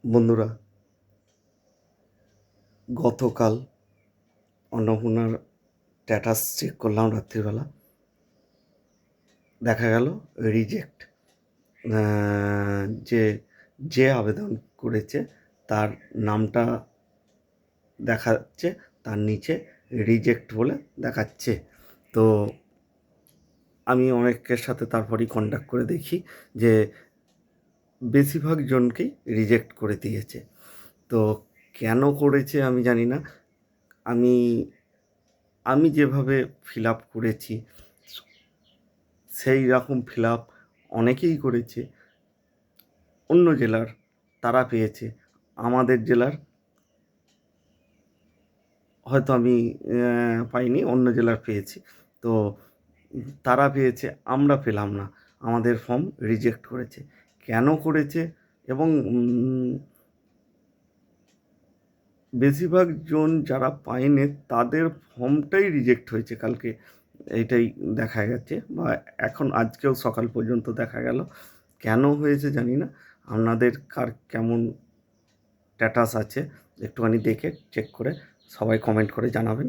বন্ধুরা, গতকাল অন্নপূর্ণার স্ট্যাটাস চেক করলাম রাত্রিবেলা, দেখা গেল রিজেক্ট। যে যে আবেদন করেছে তার নামটা দেখাচ্ছে, তার নিচে রিজেক্ট বলে দেখাচ্ছে। তো আমি অনেকের সাথে তারপরই কন্ট্যাক্ট করে দেখি যে বেশিরভাগ জনকেই রিজেক্ট করে দিয়েছে। তো কেন করেছে আমি জানি না। আমি আমি যেভাবে ফিল আপ করেছি সেই রকম ফিল আপ অনেকেই করেছে। অন্য জেলার তারা পেয়েছে, আমাদের জেলার হয়তো আমি পাইনি, অন্য জেলার পেয়েছি। তো তারা পেয়েছে, আমরা পেলাম না, আমাদের ফর্ম রিজেক্ট করেছে। কেন করেছে? এবং বেশিরভাগ জন যারা পায়নি তাদের ফর্মটাই রিজেক্ট হয়েছে কালকে, এইটাই দেখা গেছে, বা এখন আজকেও সকাল পর্যন্ত দেখা গেল। কেন হয়েছে জানি না। আপনাদের কার কেমন স্ট্যাটাস আছে একটুখানি দেখে চেক করে সবাই কমেন্ট করে জানাবেন।